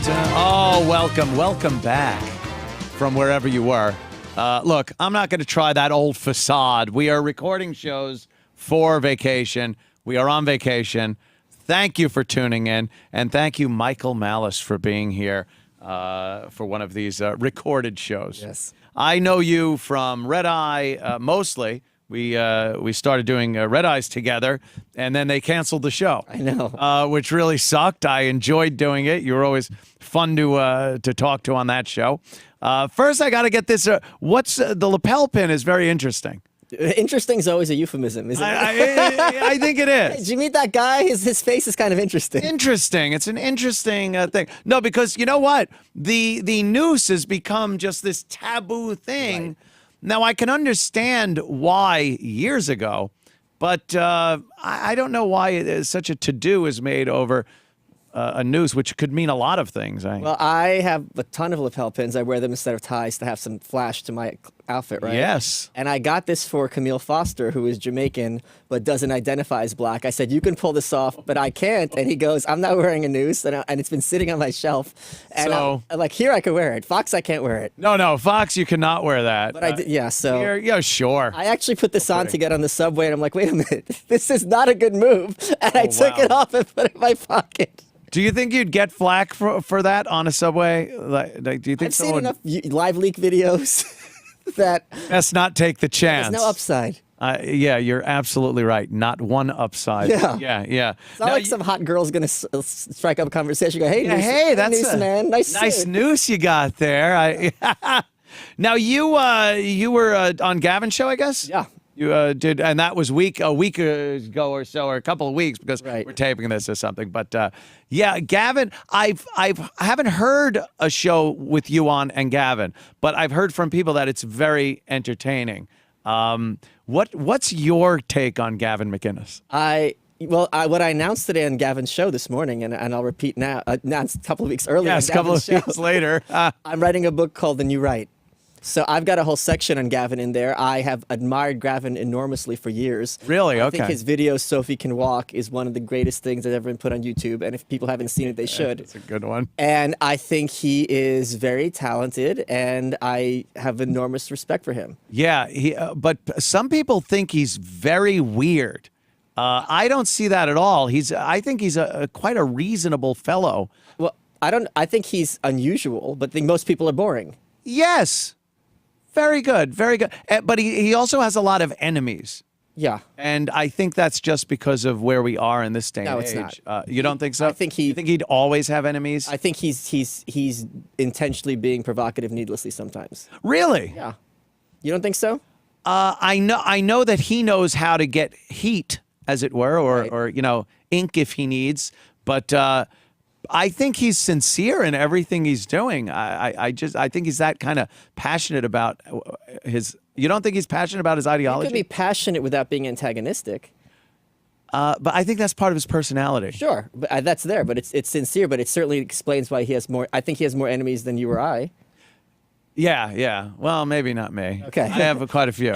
Oh, welcome back from wherever you were. Look, I'm not going to try that old facade. We are recording shows for vacation. We are on vacation. Thank you for tuning in, and thank you, Michael Malice, for being here for one of these recorded shows. Yes. I know you from Red Eye mostly. We started doing Red Eyes together, and then they canceled the show. I know. Which really sucked. I enjoyed doing it. You were always fun to talk to on that show. First, I got to get this. What's the lapel pin is very interesting. Interesting is always a euphemism, isn't it? I think it is. Did you meet that guy? His face is kind of interesting. Interesting. It's an interesting thing. No, because you know what? The noose has become just this taboo thing. Right. Now, I can understand why years ago, but I don't know why such a to-do is made over a noose, which could mean a lot of things. Well, I have a ton of lapel pins. I wear them instead of ties to have some flash to my outfit, right? Yes. And I got this for Camille Foster, who is Jamaican but doesn't identify as black. I said, you can pull this off, but I can't. And he goes, I'm not wearing a noose, and it's been sitting on my shelf. And So- I'm like, here I could wear it. Fox, I can't wear it. No, Fox, you cannot wear that. But I did, yeah, so... Yeah, sure. I actually put this on to get on the subway, and I'm like, wait a minute, this is not a good move. And I took it off and put it in my pocket. Do you think you'd get flack for that on a subway? Like, do you think I've seen enough live leak videos that Let's not take the chance. there's no upside. Yeah, you're absolutely right. Not one upside. Yeah. Yeah. It's not like some hot girl's going to strike up a conversation. Go, hey, Yeah, noose, hey, that's noose, a man. Nice suit." noose you got there. Now you were on Gavin's show, I guess. Yeah. You did, and that was a week ago or so, or a couple of weeks, because Right. we're taping this or something. But yeah, Gavin, I haven't heard a show with you on and Gavin, but I've heard from people that it's very entertaining. What's your take on Gavin McInnes? What I announced today on Gavin's show this morning, and I'll repeat now, announced a couple of weeks earlier. Yes, a on couple of Gavin's show, weeks later. I'm writing a book called The New Right. So I've got a whole section on Gavin in there. I have admired Gavin enormously for years. Really? I Okay. think his video, Sophie Can Walk, is one of the greatest things that have ever been put on YouTube. And if people haven't seen it, they should. That's a good one. And I think he is very talented, and I have enormous respect for him. Yeah, but some people think he's very weird. I don't see that at all. I think he's quite a reasonable fellow. Well, I think he's unusual, but I think most people are boring. Yes. Very good, very good. But he also has a lot of enemies. Yeah. And I think that's just because of where we are in this day and No, age. it's not. You don't think so? I think you think he'd always have enemies? I think he's intentionally being provocative needlessly sometimes. Really? Yeah. You don't think so? I know that he knows how to get heat, as it were, Right. or ink if he needs. But I think he's sincere in everything he's doing. I think he's that kind of passionate about his. You don't think he's passionate about his You ideology? could be passionate without being antagonistic. But I think that's part of his personality. Sure, but that's there. But it's sincere. But it certainly explains why he has more. I think he has more enemies than you or I. Yeah. Well, maybe not me. Okay. I have quite a few.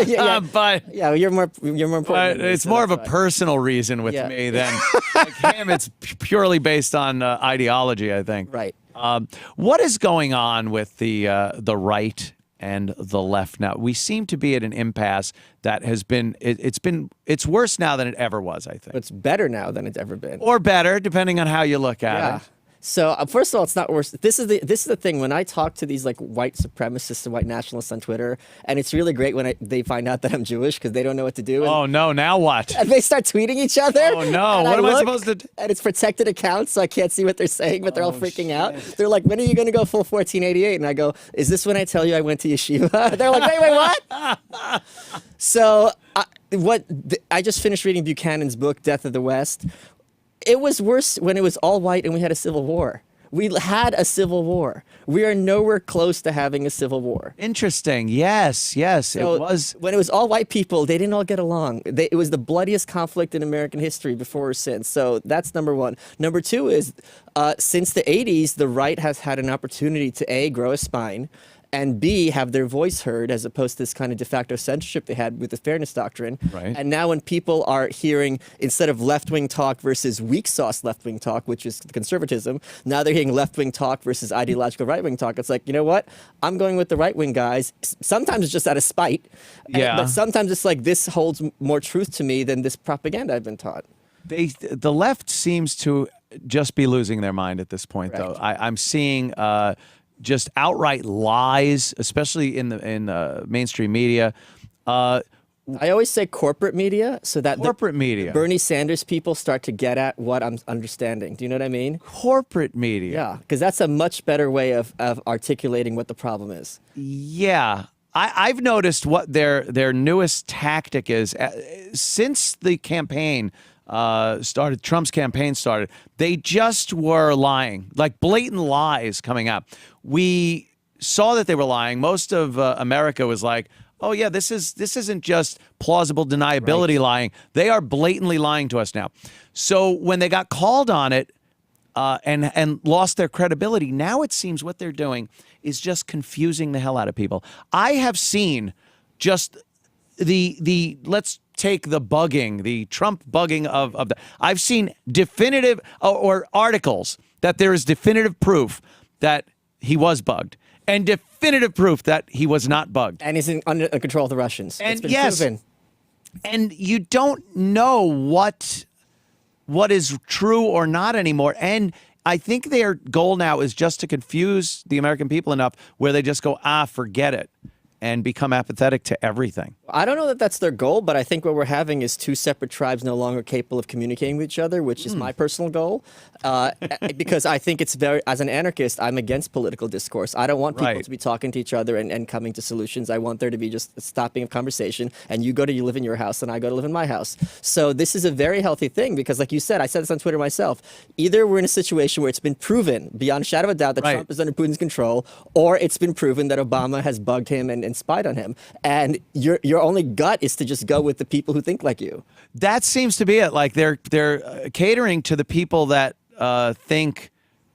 Yeah. But Yeah, you're more important. than me, it's so more of a that's fine. personal reason with Yeah. me than like him. It's purely based on ideology, I think. Right. What is going on with the right and the left now? We seem to be at an impasse that has been. It's worse now than it ever was, I think, But it's better now than it's ever been. or better, depending on how you look at Yeah. it. So first of all, it's not worse. This is the thing. When I talk to these like white supremacists and white nationalists on Twitter, and it's really great when they find out that I'm Jewish because they don't know what to do. And, Oh no! Now what? and they start tweeting each other. Oh, no. and What am I look, supposed to do? And it's protected accounts, so I can't see what they're saying, but they're all freaking out. They're like, "When are you going to go full 1488?" And I go, "Is this when I tell you I went to yeshiva?" They're like, "Wait, what?" So I just finished reading Buchanan's book, Death of the West. It was worse when it was all white and we had a civil war. We had a civil war. We are nowhere close to having a civil war. Interesting. Yes. So It was. when it was all white people, they didn't all get along. It was the bloodiest conflict in American history before or since. So that's number one. Number two is since the 80s, the right has had an opportunity to grow a spine, and B, have their voice heard, as opposed to this kind of de facto censorship they had with the fairness doctrine. Right. And now when people are hearing, instead of left-wing talk versus weak sauce left-wing talk, which is conservatism, now they're hearing left-wing talk versus ideological right-wing talk. It's like, you know what? I'm going with the right-wing guys. Sometimes it's just out of spite. Yeah. But sometimes it's like, this holds more truth to me than this propaganda I've been taught. The left seems to just be losing their mind at this point, though. I'm seeing just outright lies, especially in the mainstream media. I always say corporate media, so that Corporate media. Bernie Sanders people start to get at what I'm understanding. Do you know what I mean? Corporate media. Yeah, because that's a much better way of articulating what the problem is. Yeah. I've noticed what their newest tactic is. Since the campaign started, Trump's campaign started, they just were lying, like blatant lies coming out. We saw that they were lying. Most of America was like, oh yeah, this isn't just plausible deniability lying. They are blatantly lying to us now. So when they got called on it and lost their credibility, now it seems what they're doing is just confusing the hell out of people. I have seen just the let's take the bugging, the Trump bugging of the. I've seen definitive or articles that there is definitive proof that he was bugged, and definitive proof that he was not bugged. And he's under control of the Russians. And it's been yes, proven. and you don't know what is true or not anymore. And I think their goal now is just to confuse the American people enough where they just go, forget it, and become apathetic to everything. I don't know that that's their goal, but I think what we're having is two separate tribes no longer capable of communicating with each other, which is my personal goal. Because I think it's as an anarchist, I'm against political discourse. I don't want people to be talking to each other and coming to solutions. I want there to be just a stopping of conversation, and you live in your house, and I go to live in my house. So this is a very healthy thing because, like you said, I said this on Twitter myself, either we're in a situation where it's been proven beyond a shadow of a doubt that Trump is under Putin's control, or it's been proven that Obama has bugged him and spied on him. And your only gut is to just go with the people who think like you. That seems to be it. Like they're catering to the people that think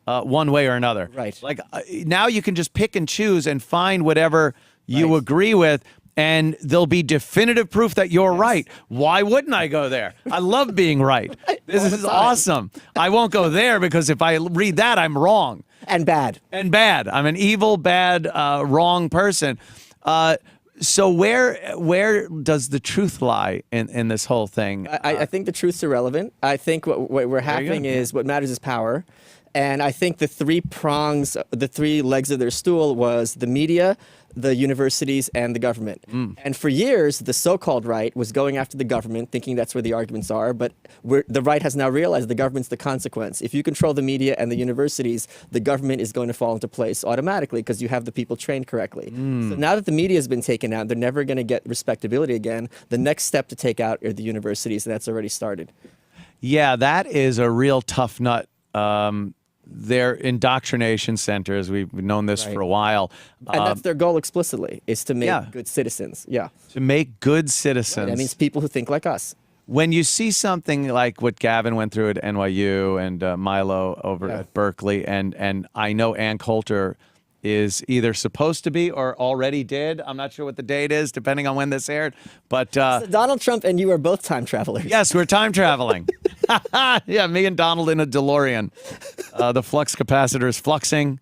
one way or another. Right. Like now you can just pick and choose and find whatever you agree with, and there'll be definitive proof that you're right. Why wouldn't I go there? I love being right. This is awesome. I won't go there because if I read that, I'm wrong. And bad. And bad. I'm an evil, bad, wrong person. So where does the truth lie in this whole thing? I think the truth's irrelevant. I think what we're having is what matters is power. And I think the three prongs, the three legs of their stool was the media, the universities, and the government. And for years, the so-called right was going after the government, thinking that's where the arguments are. But the right has now realized the government's the consequence. If you control the media and the universities, the government is going to fall into place automatically because you have the people trained correctly. So now that the media has been taken out, they're never going to get respectability again. The next step to take out are the universities, and that's already started. Yeah, that is a real tough nut. Their indoctrination centers, we've known this for a while. And that's their goal explicitly, is to make good citizens. Yeah. To make good citizens. That means people who think like us. When you see something like what Gavin went through at NYU and Milo over at Berkeley, and I know Ann Coulter is either supposed to be or already did. I'm not sure what the date is, depending on when this aired. But so Donald Trump and you are both time travelers. Yes, we're time traveling. Yeah, me and Donald in a DeLorean. The flux capacitor is fluxing.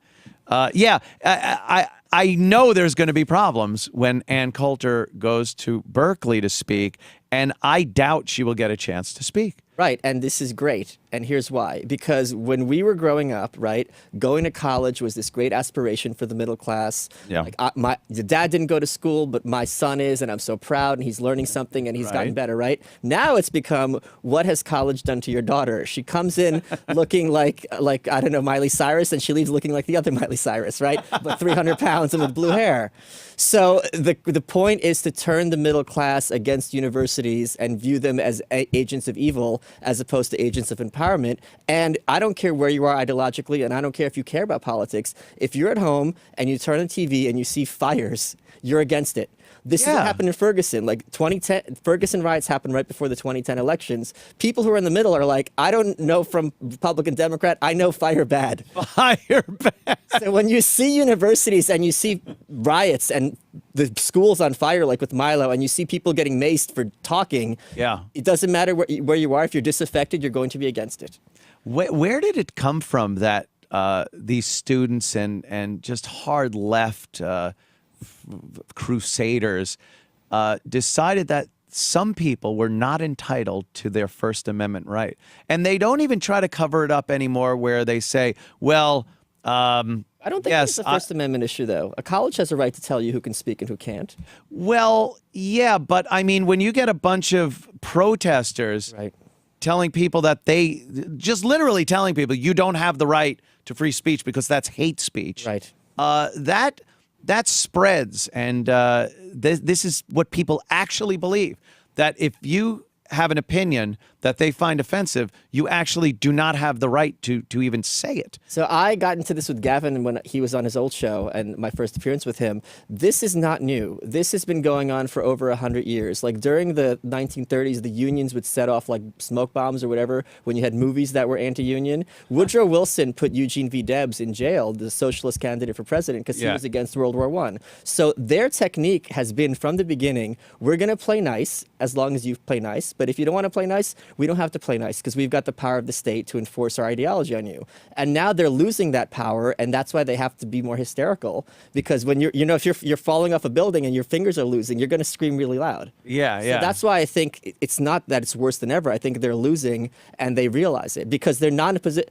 I know there's going to be problems when Ann Coulter goes to Berkeley to speak, and I doubt she will get a chance to speak. Right, and this is great, and here's why. Because when we were growing up, right, going to college was this great aspiration for the middle class. Yeah. Like the dad didn't go to school, but my son is, and I'm so proud, and he's learning something, and he's gotten better, right? Now it's become, what has college done to your daughter? She comes in looking like I don't know, Miley Cyrus, and she leaves looking like the other Miley Cyrus, right? But 300 pounds and with blue hair. So the point is to turn the middle class against universities and view them as agents of evil as opposed to agents of empowerment. And I don't care where you are ideologically, and I don't care if you care about politics. If you're at home and you turn on TV and you see fires, you're against it. This is what happened in Ferguson. Like 2010, Ferguson riots happened right before the 2010 elections. People who are in the middle are like, I don't know from Republican, Democrat. I know fire bad. Fire bad. So when you see universities and you see riots and the schools on fire, like with Milo, and you see people getting maced for talking, it doesn't matter where you are. If you're disaffected, you're going to be against it. Where did it come from that these students and just hard left crusaders decided that some people were not entitled to their First Amendment right? And they don't even try to cover it up anymore where they say, well, I don't think it's a First Amendment issue, though. A college has a right to tell you who can speak and who can't. Well, yeah, but I mean, when you get a bunch of protesters telling people that they just literally telling people you don't have the right to free speech because that's hate speech. Right. That spreads, and this is what people actually believe, that if you have an opinion that they find offensive, you actually do not have the right to even say it. So I got into this with Gavin when he was on his old show and my first appearance with him. This is not new. This has been going on for over 100 years. Like during the 1930s, the unions would set off like smoke bombs or whatever when you had movies that were anti-union. Woodrow Wilson put Eugene V. Debs in jail, the socialist candidate for president, because he was against World War I. So their technique has been from the beginning, we're going to play nice as long as you play nice. But if you don't want to play nice, we don't have to play nice because we've got the power of the state to enforce our ideology on you. And now they're losing that power, and that's why they have to be more hysterical. Because when if you're falling off a building and your fingers are losing, you're going to scream really loud. Yeah. So that's why I think it's not that it's worse than ever. I think they're losing, and they realize it because they're not in a position.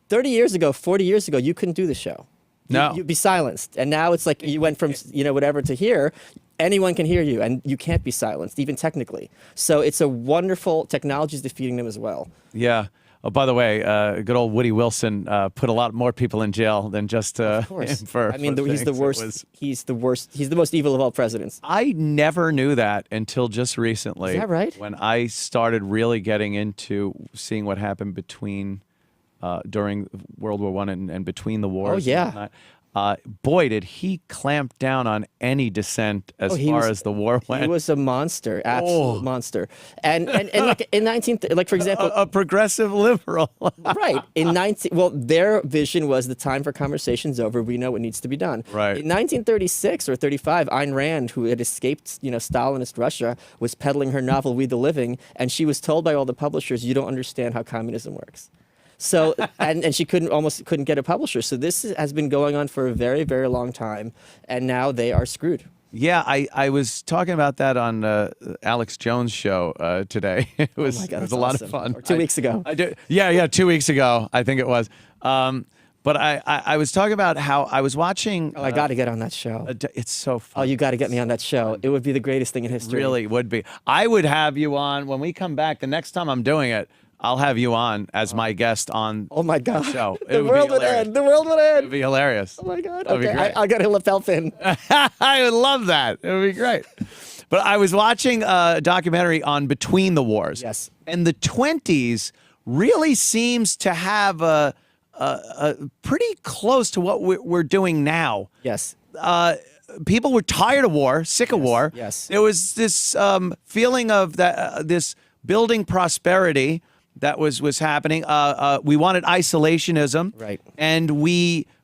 30 years ago, 40 years ago, you couldn't do the show. No. You'd be silenced. And now it's like you went from whatever to here. Anyone can hear you, and you can't be silenced, even technically. So it's a wonderful technology is defeating them as well. Yeah. Oh, by the way, good old Woody Wilson put a lot more people in jail than just of course. him for. I mean, he's the worst. He's the worst. He's the most evil of all presidents. I never knew that until just recently. Is that right? When I started really getting into seeing what happened during World War I and between the wars. Oh yeah. Boy, did he clamp down on any dissent as far as the war went. He was a monster, absolute monster. And like in for example, a progressive liberal. Right. Their vision was the time for conversation's over. We know what needs to be done. Right. In 1936 or 35, Ayn Rand, who had escaped, Stalinist Russia, was peddling her novel We the Living, and she was told by all the publishers, "You don't understand how communism works." So and she almost couldn't get a publisher. So this has been going on for a very, very long time, and now they are screwed. Yeah, I was talking about that on Alex Jones' show today. It was a lot of fun. Or 2 weeks ago. 2 weeks ago, I think it was. But I was talking about how I was watching. I got to get on that show. It's so fun. Oh, you got to get me on that show. It would be the greatest thing in history. It really would be. I would have you on when we come back. The next time I'm doing it, I'll have you on as my guest on my God. the show. The world would end. The world would It end. would be hilarious. Oh, my God. That'd be Okay, great. I'll get a lapel pin. I would love that. It would be great. But I was watching a documentary on Between the Wars. Yes. And the 20s really seems to have a pretty close to what we're doing now. Yes. People were tired of war, sick of war. Yes. There was this feeling of that this building prosperity that was happening. We wanted isolationism. Right. And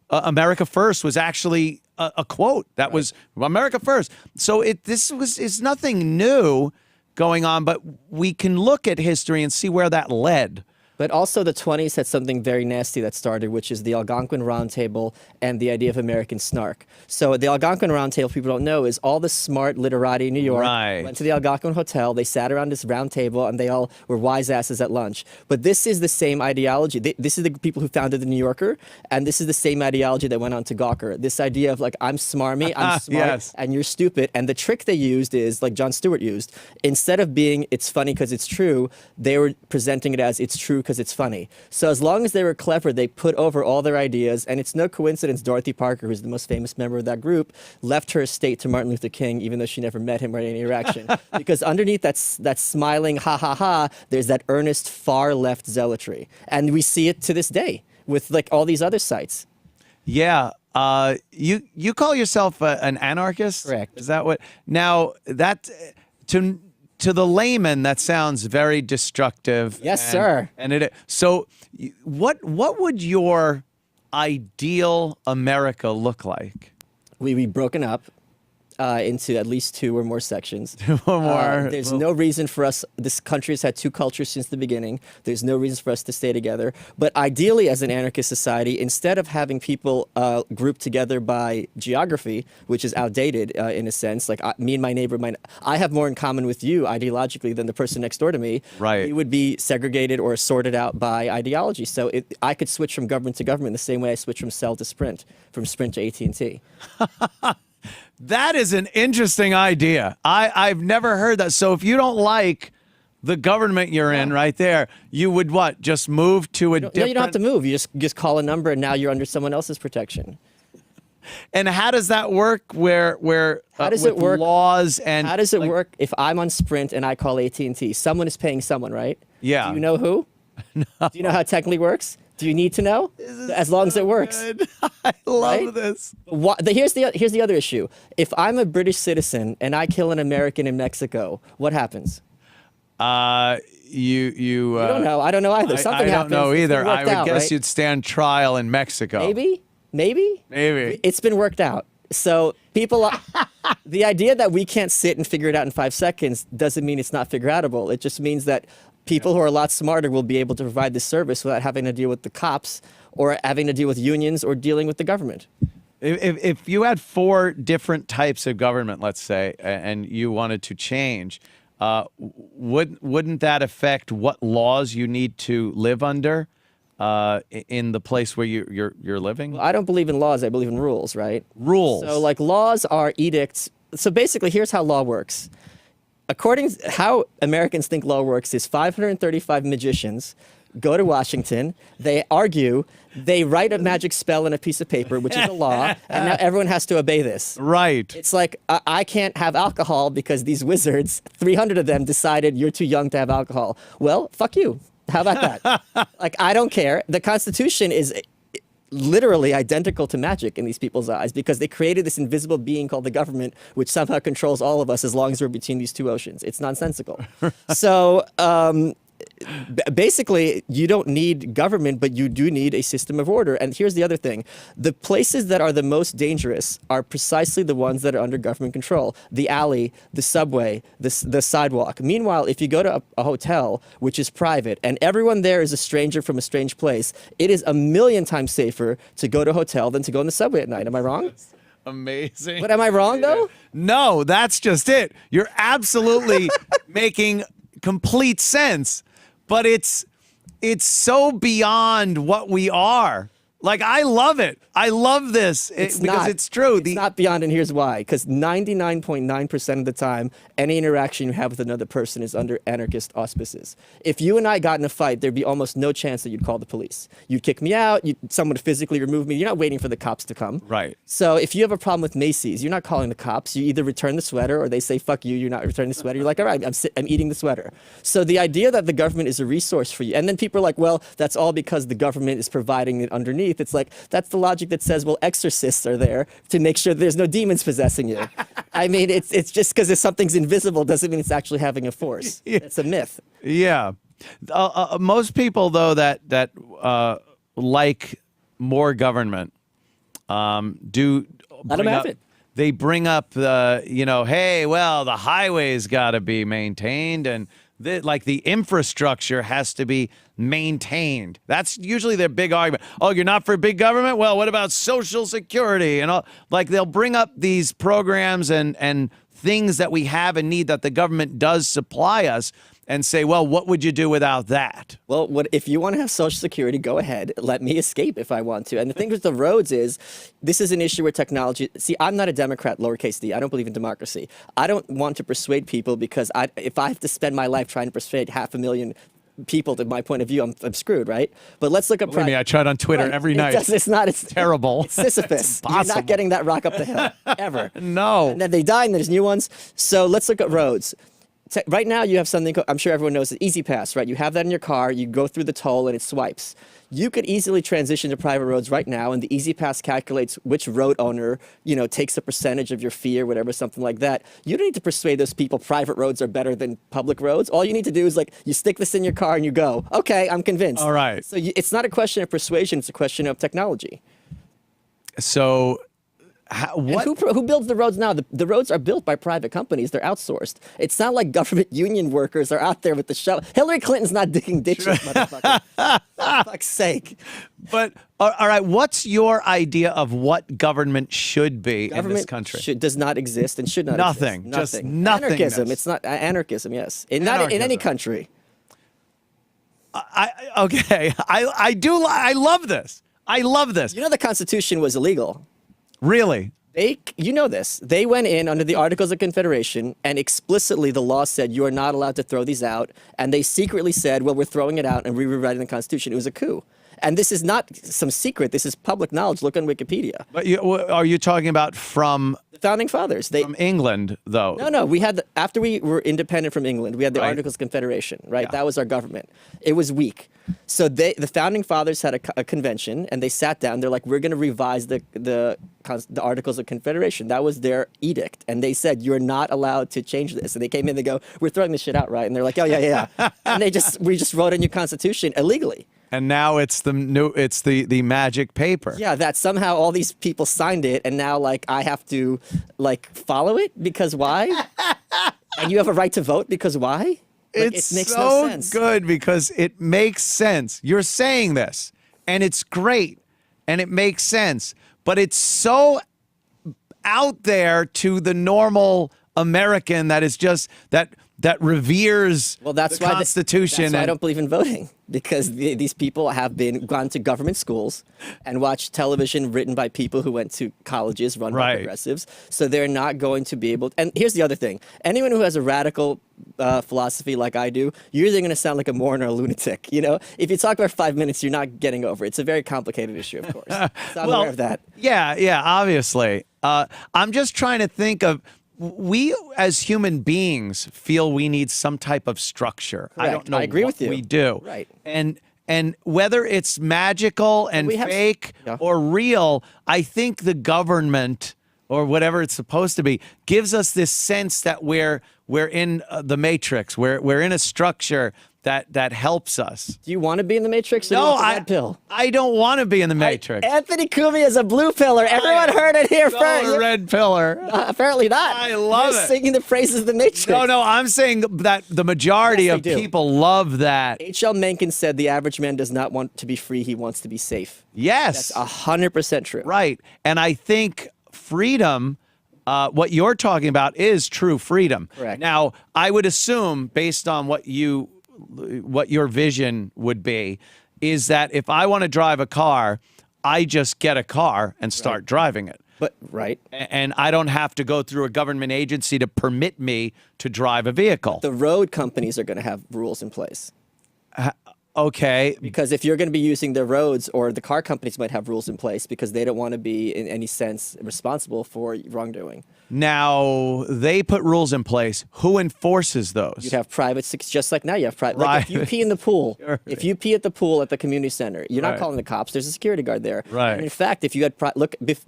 America First was actually a quote that was America First. So it's nothing new going on, but we can look at history and see where that led. But also the 20s had something very nasty that started, which is the Algonquin Roundtable and the idea of American snark. So the Algonquin Roundtable, people don't know, is all the smart literati in New York went to the Algonquin Hotel, they sat around this round table, and they all were wise asses at lunch. But this is the same ideology. This is the people who founded the New Yorker, and this is the same ideology that went on to Gawker. This idea of like, I'm smarmy, I'm smart, and you're stupid. And the trick they used is, like Jon Stewart used, instead of being it's funny because it's true, they were presenting it as it's true because it's funny. So as long as they were clever, they put over all their ideas, and it's no coincidence Dorothy Parker, who's the most famous member of that group, left her estate to Martin Luther King, even though she never met him or had any interaction. Because underneath that smiling ha ha ha, there's that earnest far left zealotry. And we see it to this day with like all these other sites. Yeah. You call yourself an anarchist? Correct. Is that what? Now that to the layman that sounds very destructive. Yes, sir. And so what would your ideal America look like? We'd be broken up into at least 2 or more sections. One more. There's no reason for us. This country has had 2 cultures since the beginning. There's no reason for us to stay together. But ideally, as an anarchist society, instead of having people grouped together by geography, which is outdated in a sense, like me and my neighbor, I have more in common with you ideologically than the person next door to me. Right. We would be segregated or sorted out by ideology. So I could switch from government to government the same way I switch from Cell to Sprint, from Sprint to AT&T. That is an interesting idea. I've never heard that. So if you don't like the government you're in right there, you would what? Just move to a different... No, you don't have to move. You just call a number and now you're under someone else's protection. And how does that work where How does with it work? laws and... How does it work if I'm on Sprint and I call AT&T? Someone is paying someone, right? Yeah. Do you know who? No. Do you know how it technically works? Do you need to know? As long as it works. I love Right? this. Here's the other issue. If I'm a British citizen and I kill an American in Mexico, what happens? You I don't know. I don't know either. Something I don't happens. know It's been either. I worked would out, guess right? you'd stand trial in Mexico. Maybe. Maybe. It's been worked out. So people, the idea that we can't sit and figure it out in 5 seconds doesn't mean it's not figure outable. It just means that people who are a lot smarter will be able to provide this service without having to deal with the cops or having to deal with unions or dealing with the government. If you had 4 different types of government, let's say, and you wanted to change, wouldn't that affect what laws you need to live under in the place where you're living? Well, I don't believe in laws. I believe in rules, right? Rules. So like laws are edicts. So basically, here's how law works. According to how Americans think law works is 535 magicians go to Washington, they argue, they write a magic spell on a piece of paper, which is a law, and now everyone has to obey this. Right. It's like, I can't have alcohol because these wizards, 300 of them decided you're too young to have alcohol. Well, fuck you. How about that? Like, I don't care. The Constitution is literally identical to magic in these people's eyes because they created this invisible being called the government, which somehow controls all of us as long as we're between these 2 oceans. It's nonsensical. So basically, you don't need government, but you do need a system of order. And here's the other thing. The places that are the most dangerous are precisely the ones that are under government control. The alley, the subway, the sidewalk. Meanwhile, if you go to a hotel, which is private, and everyone there is a stranger from a strange place, it is 1,000,000 times safer to go to a hotel than to go on the subway at night. Am I wrong? Amazing. But am I wrong, though? No, that's just it. You're absolutely making complete sense, but it's so beyond what we are. Like, I love it. I love this because it's true. It's not beyond, and here's why. Because 99.9% of the time, any interaction you have with another person is under anarchist auspices. If you and I got in a fight, there'd be almost no chance that you'd call the police. You'd kick me out. Someone would physically remove me. You're not waiting for the cops to come. Right. So if you have a problem with Macy's, you're not calling the cops. You either return the sweater or they say, fuck you, you're not returning the sweater. You're like, all right, I'm eating the sweater. So the idea that the government is a resource for you, and then people are like, well, that's all because the government is providing it underneath. It's like, that's the logic that says, well, exorcists are there to make sure there's no demons possessing you. I mean, it's just because if something's invisible doesn't mean it's actually having a force. It's a myth. Yeah. Most people, though, that like more government do Let them have it. They bring up hey, well, the highway's got to be maintained and the infrastructure has to be maintained. That's usually their big argument. Oh, you're not for big government? Well, what about Social Security? And all, like, they'll bring up these programs and things that we have and need that the government does supply us and say, well, what would you do without that? Well, if you want to have Social Security, go ahead. Let me escape if I want to. And the thing with the roads is, this is an issue where technology... See, I'm not a Democrat, lowercase d. I don't believe in democracy. I don't want to persuade people because if I have to spend my life trying to persuade 500,000 people to my point of view, I'm screwed, right? But let's look at... I try it on Twitter every night. It's terrible. It's Sisyphus. You're not getting that rock up the hill, ever. No. And then they die, and there's new ones. So let's look at roads. right now you have something, I'm sure everyone knows, the Easy Pass, right? You have that in your car, you go through the toll and it swipes. You could easily transition to private roads right now, and the Easy Pass calculates which road owner, takes a percentage of your fee or whatever, something like that. You don't need to persuade those people private roads are better than public roads. All you need to do is you stick this in your car and you go, okay, I'm convinced. All right. So it's not a question of persuasion, it's a question of technology. So what? And who builds the roads now? The roads are built by private companies. They're outsourced. It's not like government union workers are out there with the shovel. Hillary Clinton's not digging ditches, motherfucker. For fuck's sake. But all right, what's your idea of what government should be in this country? Does not exist and should not Nothing. exist. Just nothingness. Anarchism. It's not anarchism. Yes, not in any country. Okay. I love this. I love this. The Constitution was illegal. Really? You know this. They went in under the Articles of Confederation, and explicitly the law said you are not allowed to throw these out. And they secretly said, well, we're throwing it out and rewriting the Constitution. It was a coup. And this is not some secret. This is public knowledge. Look on Wikipedia. But are you talking about from the Founding Fathers? From England, though? No. We had after we were independent from England, we had the Articles of Confederation, right? Yeah. That was our government. It was weak. So the Founding Fathers had a convention, and they sat down. They're like, we're going to revise the Articles of Confederation. That was their edict. And they said, you're not allowed to change this. And they came in, they go, we're throwing this shit out, right? And they're like, oh, yeah. And we just wrote a new constitution illegally. And now it's the magic paper. Yeah, that somehow all these people signed it, and now I have to follow it because why? And you have a right to vote because why? It makes no sense. Good because it makes sense. You're saying this, and it's great, and it makes sense, but it's so out there to the normal American that is just that reveres the Constitution. That's why I don't believe in voting, because these people have gone to government schools and watched television written by people who went to colleges run by progressives. So they're not going to be able. And here's the other thing: anyone who has a radical philosophy like I do, you're either going to sound like a moron or a lunatic. If you talk about 5 minutes, you're not getting over it. It's a very complicated issue, of course. So I'm aware of that. Yeah, obviously. I'm just trying to think of. We, as human beings, feel we need some type of structure. Correct. I don't know. I agree with you. We do. Right. And whether it's magical and fake or real, I think the government or whatever it's supposed to be gives us this sense that we're in the matrix. We're in a structure that helps us. Do you want to be in the Matrix, or do you want the red pill? I don't want to be in the Matrix. Anthony Cumia is a blue pillar. Everyone heard it here first. A red pillar. Apparently not. I love You're it. singing the praises of the Matrix. No, I'm saying that the majority of people love that. H.L. Mencken said the average man does not want to be free. He wants to be safe. Yes. That's 100% true. Right. And I think freedom, what you're talking about, is true freedom. Correct. Now, I would assume, based on what your vision would be, is that if I want to drive a car, I just get a car and start driving it. And I don't have to go through a government agency to permit me to drive a vehicle. The road companies are going to have rules in place. Okay. Because if you're going to be using the roads, or the car companies might have rules in place because they don't want to be in any sense responsible for wrongdoing. Now, they put rules in place. Who enforces those? You'd have private, just like now you have private. Like if you pee in the pool, if you pee at the pool at the community center, you're not calling the cops. There's a security guard there. Right. And in fact, if you had,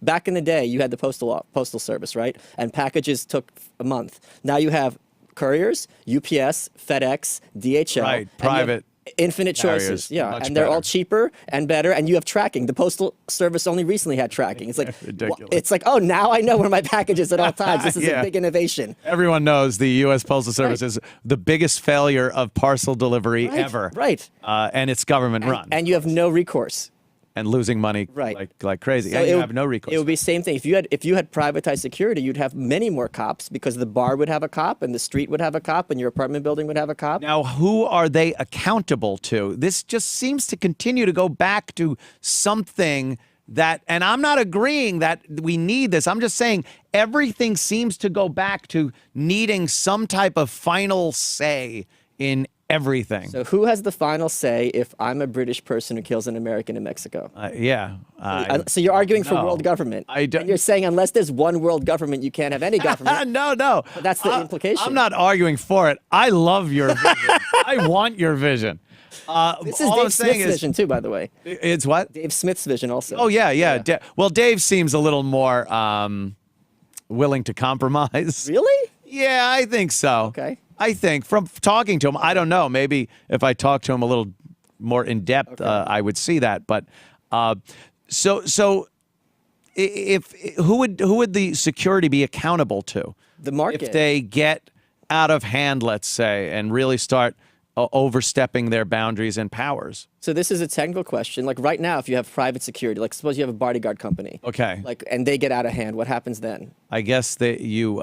back in the day, you had the postal service, right? And packages took a month. Now you have couriers, UPS, FedEx, DHL. Right, private. Infinite choices, and they're all cheaper and better, and you have tracking. The Postal Service only recently had tracking. It's like ridiculous. It's like, oh, now I know where my package is at all times. This is a big innovation. Everyone knows the U.S. Postal Service is the biggest failure of parcel delivery ever. Right. And it's government run. And you have no recourse. And losing money like crazy. So and you have no recourse. It would be the same thing. If you had privatized security, you'd have many more cops, because the bar would have a cop, and the street would have a cop, and your apartment building would have a cop. Now, who are they accountable to? This just seems to continue to go back to something that, and I'm not agreeing that we need this. I'm just saying everything seems to go back to needing some type of final say in everything. So who has the final say if I'm a British person who kills an American in Mexico? Yeah. So you're arguing for no. world government. I don't- And you're saying unless there's one world government, you can't have any government. No. But that's the implication. I'm not arguing for it. I love your vision. I want your vision. This is all I'm Dave saying Smith's is, vision too, by the way. It's what? Dave Smith's vision also. Oh, yeah. Well, Dave seems a little more willing to compromise. Really? Yeah, I think so. Okay. I think from talking to him, I don't know. Maybe if I talk to him a little more in depth, I would see that. But so if who would the security be accountable to? The market. If they get out of hand, let's say, and really start overstepping their boundaries and powers. So this is a technical question. Like right now, if you have private security, like suppose you have a bodyguard company. Okay. Like, and they get out of hand, what happens then? I guess that you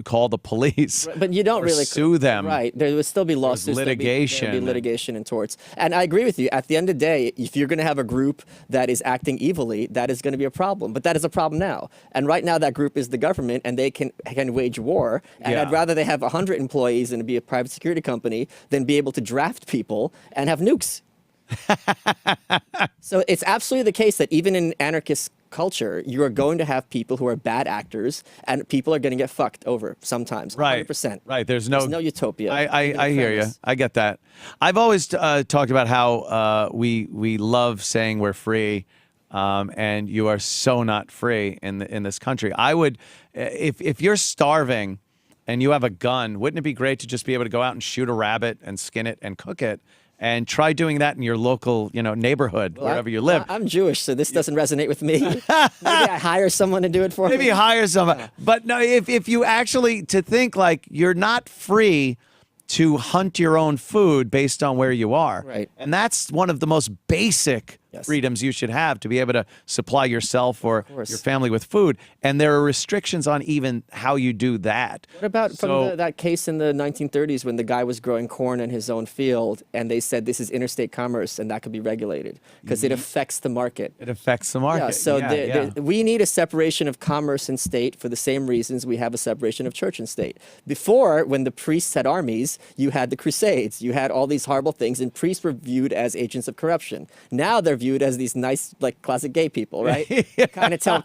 call the police. But you don't or really sue them. Right. There would still be lawsuits. litigation. There'll be litigation and torts. And I agree with you. At the end of the day, if you're going to have a group that is acting evilly, that is going to be a problem. But that is a problem now. And right now, that group is the government, and they can wage war. And Yeah. I'd rather they have 100 employees and be a private security company than be able to draft people and have nukes. So it's absolutely the case that even in anarchist culture, you are going to have people who are bad actors, and people are going to get fucked over sometimes. Right. 100%. Right. There's no no utopia. I hear you. I get that. I've always talked about how we love saying we're free, and you are so not free in this country. I would, if you're starving and you have a gun, wouldn't it be great to just be able to go out and shoot a rabbit and skin it and cook it? And try doing that in your local, neighborhood, wherever you live. I'm Jewish, so this doesn't resonate with me. Maybe I hire someone to do it for me. Maybe you hire someone. But no, if you actually to think like you're not free to hunt your own food based on where you are. Right. And that's one of the most basic freedoms you should have, to be able to supply yourself or your family with food. And there are restrictions on even how you do that. What about from that case in the 1930s when the guy was growing corn in his own field and they said this is interstate commerce and that could be regulated because it affects the market? It affects the market. Yeah, so we need a separation of commerce and state for the same reasons we have a separation of church and state. Before, when the priests had armies, you had the Crusades, you had all these horrible things, and priests were viewed as agents of corruption. Now they're viewed as these nice, like classic gay people, right? Kind of tell,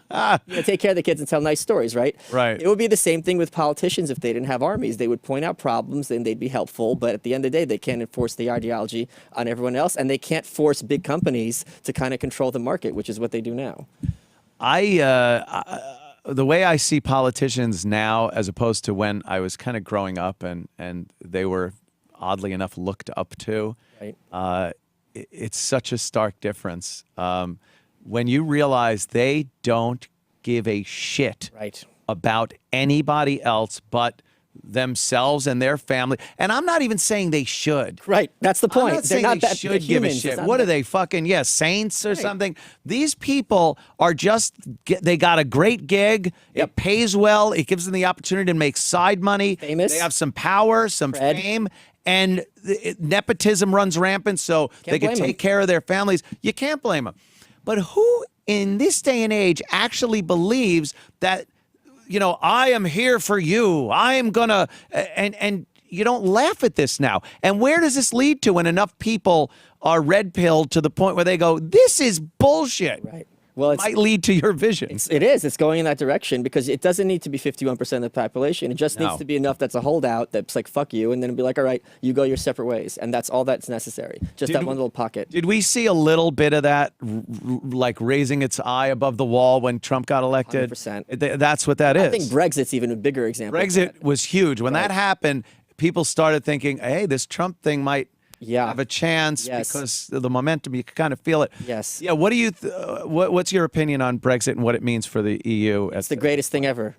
take care of the kids and tell nice stories, right? Right. It would be the same thing with politicians if they didn't have armies. They would point out problems and they'd be helpful, but at the end of the day, they can't enforce the ideology on everyone else, and they can't force big companies to kind of control the market, which is what they do now. The way I see politicians now, as opposed to when I was kind of growing up and they were oddly enough looked up to, Right. It's such a stark difference. When you realize they don't give a shit Right. about anybody else but themselves and their family. And I'm not even saying they should. Right. That's the point. I'm not saying They're not they that should give a shit. What are they, fucking, saints or something? These people are just, they got a great gig. Yep. It pays well. It gives them the opportunity to make side money. Famous. They have some power, some fame. And nepotism runs rampant, so they can take care of their families. You can't blame them. But who in this day and age actually believes that, I am here for you. I am going to, and you don't laugh at this now. And where does this lead to when enough people are red-pilled to the point where they go, this is bullshit? Right. Well, it might lead to your vision. It is. It's going in that direction because it doesn't need to be 51% of the population. It just needs to be enough that's a holdout that's like, fuck you. And then it'd be like, all right, you go your separate ways. And that's all that's necessary. Just that one little pocket. Did we see a little bit of that, like raising its eye above the wall when Trump got elected? 100%. That's what that is. I think Brexit's even a bigger example. Brexit was huge. When that happened, people started thinking, hey, this Trump thing might have a chance because of the momentum. You can kind of feel it. Yes. Yeah. What do you? What's your opinion on Brexit and what it means for the EU? It's the greatest thing ever.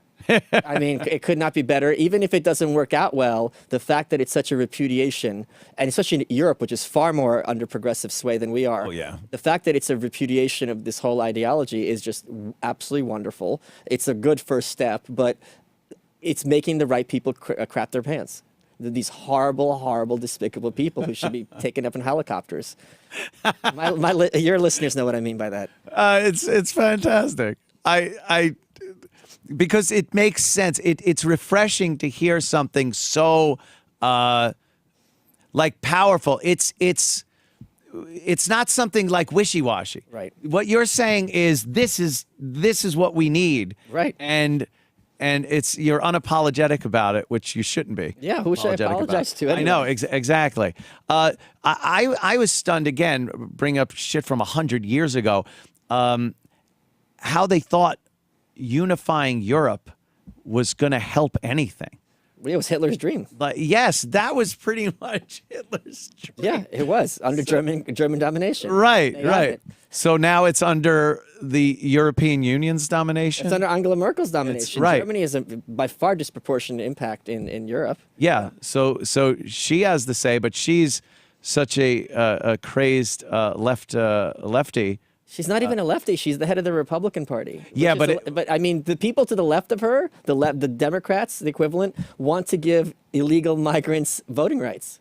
I mean, it could not be better. Even if it doesn't work out well, the fact that it's such a repudiation, and especially in Europe, which is far more under progressive sway than we are. Oh, yeah. The fact that it's a repudiation of this whole ideology is just absolutely wonderful. It's a good first step, but it's making the right people crap their pants. These horrible, horrible, despicable people who should be taken up in helicopters. Your listeners know what I mean by that. It's fantastic. Because it makes sense. It's refreshing to hear something so like powerful. It's not something like wishy-washy. Right. What you're saying is this is what we need. Right. And you're unapologetic about it, which you shouldn't be. Yeah, who should I apologetic apologize about. to anyway? I know, exactly. I was stunned, again, bring up shit from 100 years ago, how they thought unifying Europe was going to help anything. It was Hitler's dream. But yes, that was pretty much Hitler's dream. Yeah, it was under German domination. Right, They got right. it. So now it's under the European Union's domination? It's under Angela Merkel's domination. right. Germany is by far disproportionate impact in Europe. Yeah, so she has the say, but she's such a crazed lefty. She's not even a lefty. She's the head of the Republican Party. Yeah, but I mean, the people to the left of her, the Democrats, the equivalent, want to give illegal migrants voting rights.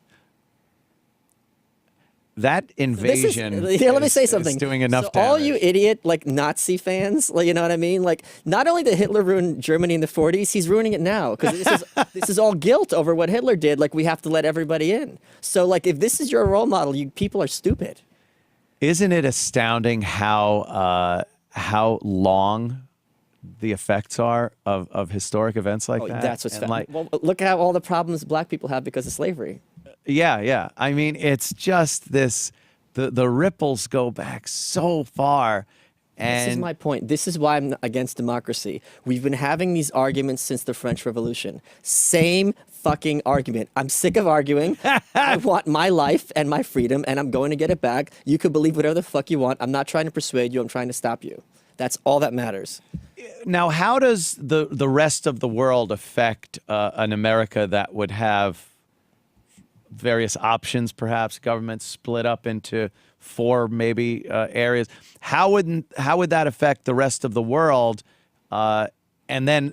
That invasion let me say something. is doing enough so damage. all you idiot like Nazi fans, like, you know what I mean? Like, not only did Hitler ruin Germany in the 40s, he's ruining it now because this is all guilt over what Hitler did. Like, we have to let everybody in. So, like, if this is your role model, you people are stupid. Isn't it astounding how long the effects are of historic events like that? That's what's And well, look at all the problems black people have because of slavery. Yeah. I mean, it's just this. The ripples go back so far. And This is my point. This is why I'm against democracy. We've been having these arguments since the French Revolution. Same fucking argument. I'm sick of arguing. I want my life and my freedom, and I'm going to get it back. You could believe whatever the fuck you want. I'm not trying to persuade you. I'm trying to stop you. That's all that matters. Now, how does the rest of the world affect an America that would have various options, perhaps governments split up into 4 maybe areas? How would that affect the rest of the world, and then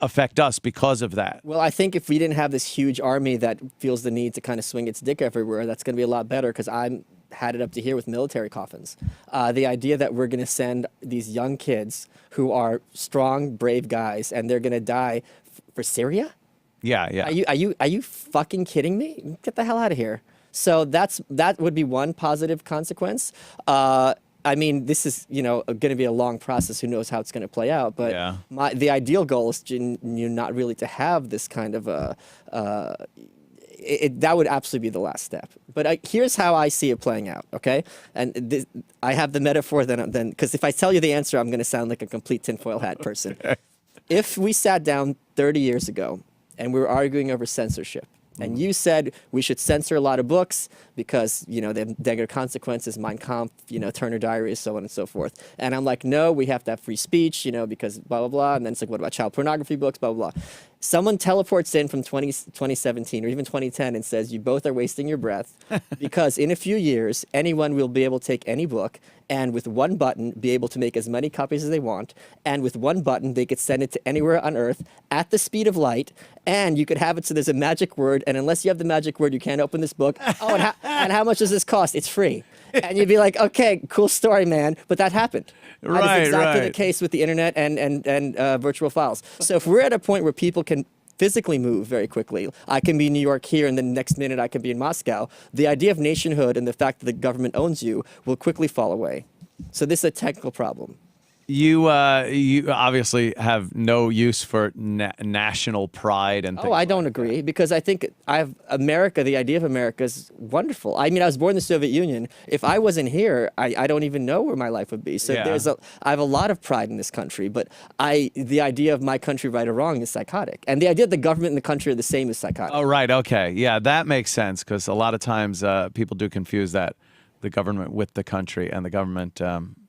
affect us because of that? Well, I think if we didn't have this huge army that feels the need to kind of swing its dick everywhere, that's going to be a lot better because I'm had it up to here with military coffins. The idea that we're going to send these young kids who are strong, brave guys, and they're going to die for Syria? Yeah. Are you fucking kidding me? Get the hell out of here. So that would be one positive consequence. I mean, this is, going to be a long process. Who knows how it's going to play out? But Yeah. the ideal goal is not really to have this kind of that would absolutely be the last step. But here's how I see it playing out, okay? And I have the metaphor then, because if I tell you the answer, I'm going to sound like a complete tinfoil hat person. Okay. If we sat down 30 years ago and we were arguing over censorship, and you said we should censor a lot of books because, they have negative consequences, Mein Kampf, Turner Diaries, so on and so forth. And I'm like, no, we have to have free speech, because blah, blah, blah. And then it's like, what about child pornography books, blah, blah, blah. Someone teleports in from 2017 or even 2010 and says, you both are wasting your breath because in a few years, anyone will be able to take any book and with one button be able to make as many copies as they want. And with one button, they could send it to anywhere on Earth at the speed of light. And you could have it so there's a magic word. And unless you have the magic word, you can't open this book. Oh, and how much does this cost? It's free. And you'd be like, okay, cool story, man. But that happened. That is exactly the case with the internet and virtual files. So if we're at a point where people can physically move very quickly, I can be in New York here, and the next minute I can be in Moscow, the idea of nationhood and the fact that the government owns you will quickly fall away. So this is a technical problem. You obviously have no use for national pride and things. Oh, I don't like agree that. because I think America, the idea of America is wonderful. I mean, I was born in the Soviet Union. If I wasn't here, I don't even know where my life would be. So Yeah. I have a lot of pride in this country, but the idea of my country right or wrong is psychotic. And the idea that the government and the country are the same is psychotic. Oh, right. Okay. Yeah, that makes sense because a lot of times people do confuse that the government with the country and the government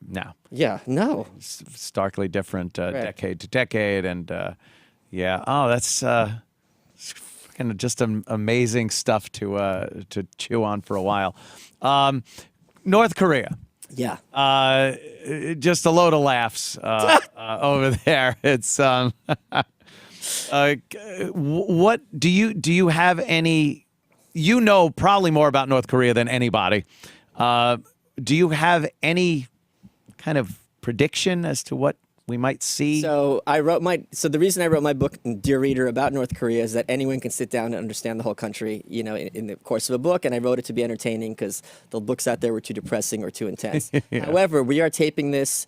now. Yeah, no. Starkly different decade to decade. And yeah, oh, that's kind of just amazing stuff to chew on for a while. North Korea. Yeah. Just a load of laughs over there. It's what do you have any? You know probably more about North Korea than anybody. Do you have any kind of prediction as to what we might see? So the reason I wrote my book, Dear Reader, about North Korea is that anyone can sit down and understand the whole country, in the course of a book. And I wrote it to be entertaining because the books out there were too depressing or too intense. However, we are taping this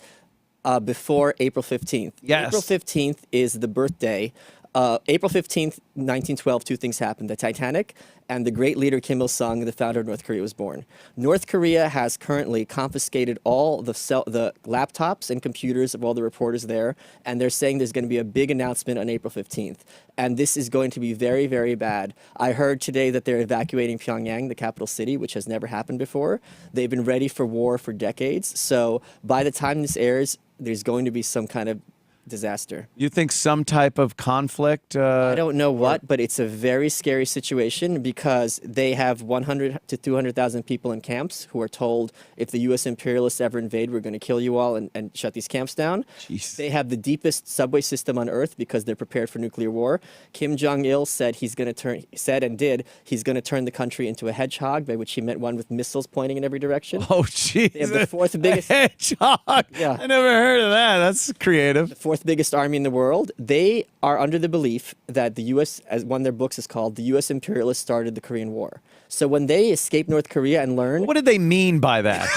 before April 15th. Yes. April 15th is the birthday. April 15th, 1912, two things happened. The Titanic and the great leader Kim Il-sung, the founder of North Korea, was born. North Korea has currently confiscated all the laptops and computers of all the reporters there, and they're saying there's going to be a big announcement on April 15th. And this is going to be very, very bad. I heard today that they're evacuating Pyongyang, the capital city, which has never happened before. They've been ready for war for decades. So by the time this airs, there's going to be some kind of disaster. You think some type of conflict? I don't know what, but it's a very scary situation because they have 100 to 200,000 people in camps who are told if the U.S. imperialists ever invade, we're going to kill you all and shut these camps down. Jeez. They have the deepest subway system on Earth because they're prepared for nuclear war. Kim Jong-il said he's going to turn the country into a hedgehog, by which he meant one with missiles pointing in every direction. Oh, jeez. They have the fourth biggest hedgehog. Yeah. I never heard of that. That's creative. The fourth biggest army in the world. They are under the belief that the U.S., as one of their books is called, the U.S. imperialists started the Korean War. So when they escape North Korea and learn... What did they mean by that?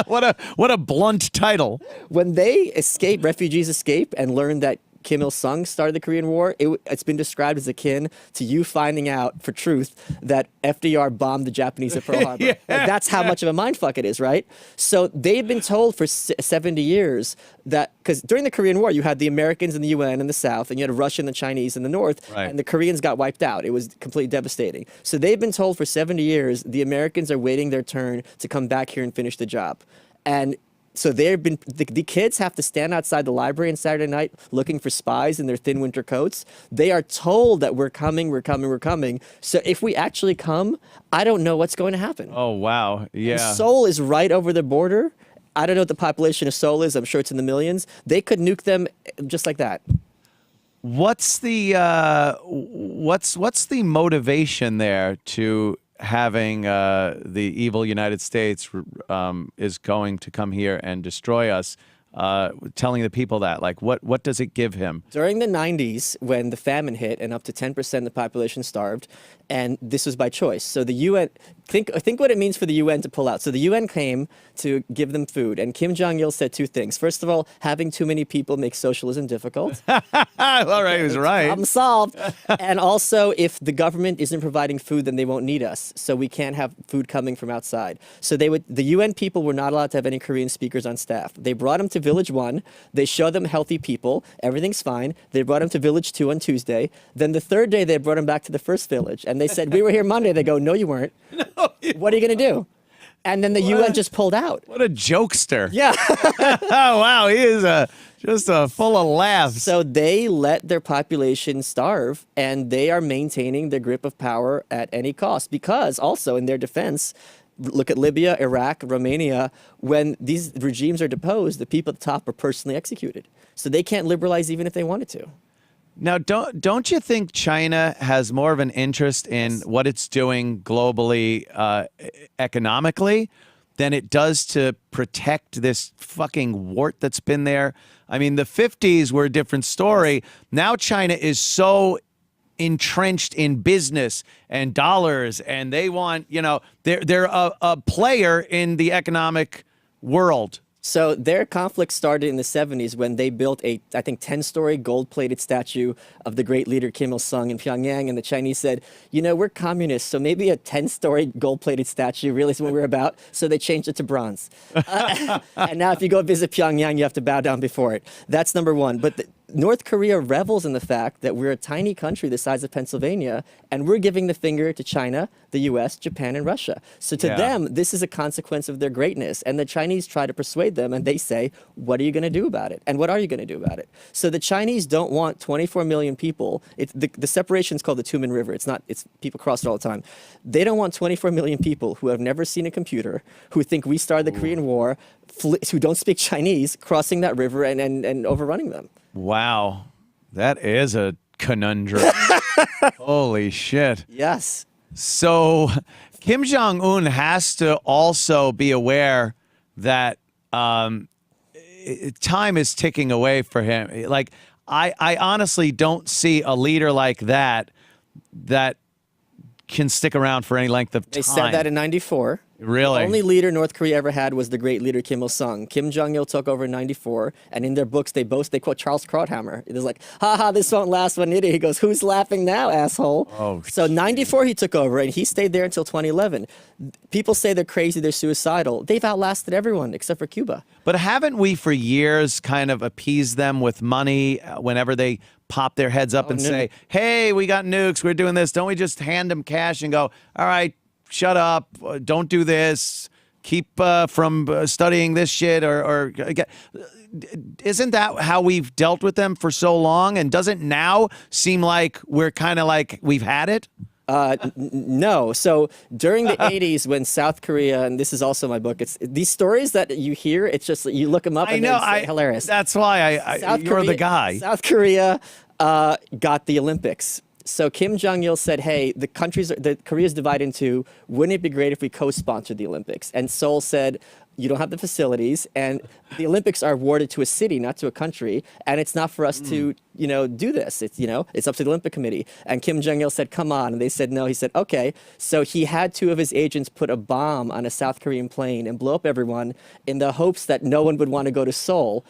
What a blunt title. When refugees escape and learn that Kim Il-sung started the Korean War, it's been described as akin to you finding out for truth that FDR bombed the Japanese at Pearl Harbor. Yeah. Like, that's how much of a mindfuck it is, right? So they've been told for 70 years that, because during the Korean War, you had the Americans and the UN in the South, and you had Russia and the Chinese in the North, right. and the Koreans got wiped out. It was completely devastating. So they've been told for 70 years the Americans are waiting their turn to come back here and finish the job. And so the kids have to stand outside the library on Saturday night looking for spies in their thin winter coats. They are told that we're coming, we're coming, we're coming. So if we actually come, I don't know what's going to happen. Oh, wow. Yeah. And Seoul is right over the border. I don't know what the population of Seoul is. I'm sure it's in the millions. They could nuke them just like that. What's the motivation there to having the evil United States is going to come here and destroy us, telling the people that? Like, what does it give him? During the 90s, when the famine hit and up to 10% of the population starved, and this was by choice. So the UN, think what it means for the UN to pull out. So the UN came to give them food, and Kim Jong-il said two things. First of all, having too many people makes socialism difficult. All right, he was right. Problem solved. And also, if the government isn't providing food, then they won't need us. So we can't have food coming from outside. So the UN people were not allowed to have any Korean speakers on staff. They brought them to Village 1. They showed them healthy people. Everything's fine. They brought them to Village 2 on Tuesday. Then the third day, they brought them back to the first village. And they said, we were here Monday. They go, no, you weren't. No, What are you going to do? And then the UN just pulled out. What a jokester. Yeah. Oh, wow. He is just full of laughs. So they let their population starve, and they are maintaining their grip of power at any cost. Because also, in their defense, look at Libya, Iraq, Romania. When these regimes are deposed, the people at the top are personally executed. So they can't liberalize even if they wanted to. Now, don't you think China has more of an interest in what it's doing globally, economically, than it does to protect this fucking wart that's been there? I mean, the 50s were a different story. Now China is so entrenched in business and dollars, and they want, they're a player in the economic world. So their conflict started in the 70s when they built a, I think, 10-story gold-plated statue of the great leader Kim Il-sung in Pyongyang. And the Chinese said, we're communists, so maybe a 10-story gold-plated statue really is what we're about. So they changed it to bronze. And now if you go visit Pyongyang, you have to bow down before it. That's number one. But North Korea revels in the fact that we're a tiny country the size of Pennsylvania, and we're giving the finger to China, the U.S., Japan, and Russia. So to them, this is a consequence of their greatness. And the Chinese try to persuade them, and they say, what are you going to do about it? And what are you going to do about it? So the Chinese don't want 24 million people. The separation is called the Tumen River. It's people cross it all the time. They don't want 24 million people who have never seen a computer, who think we started the Korean War, who don't speak Chinese, crossing that river and overrunning them. Wow. That is a conundrum. Holy shit. Yes. So Kim Jong-un has to also be aware that time is ticking away for him. Like, I honestly don't see a leader like that can stick around for any length of time. They said that in 94. Really? The only leader North Korea ever had was the great leader Kim Il-sung. Kim Jong-il took over in 94, and in their books they quote Charles Krauthammer. It was like, haha, this won't last one idiot. He goes, who's laughing now, asshole? Oh, so 94 he took over, and he stayed there until 2011. People say they're crazy, they're suicidal. They've outlasted everyone except for Cuba. But haven't we for years kind of appeased them with money whenever they pop their heads up and say, hey, we got nukes, we're doing this? Don't we just hand them cash and go, all right, shut up, don't do this, keep from studying this shit, or isn't that how we've dealt with them for so long? And doesn't now seem like we're kind of like we've had it? No. So during the 80s when South Korea, and this is also my book, it's these stories that you hear, it's just, you look them up and it's hilarious. That's why you're the guy. South Korea got the Olympics. So Kim Jong-il said, hey, Korea's divided into, wouldn't it be great if we co-sponsored the Olympics? And Seoul said, you don't have the facilities, and the Olympics are awarded to a city, not to a country, and it's not for us to, do this. It's, it's up to the Olympic Committee. And Kim Jong-il said, come on. And they said, no. He said, okay. So he had 2 of his agents put a bomb on a South Korean plane and blow up everyone in the hopes that no one would want to go to Seoul.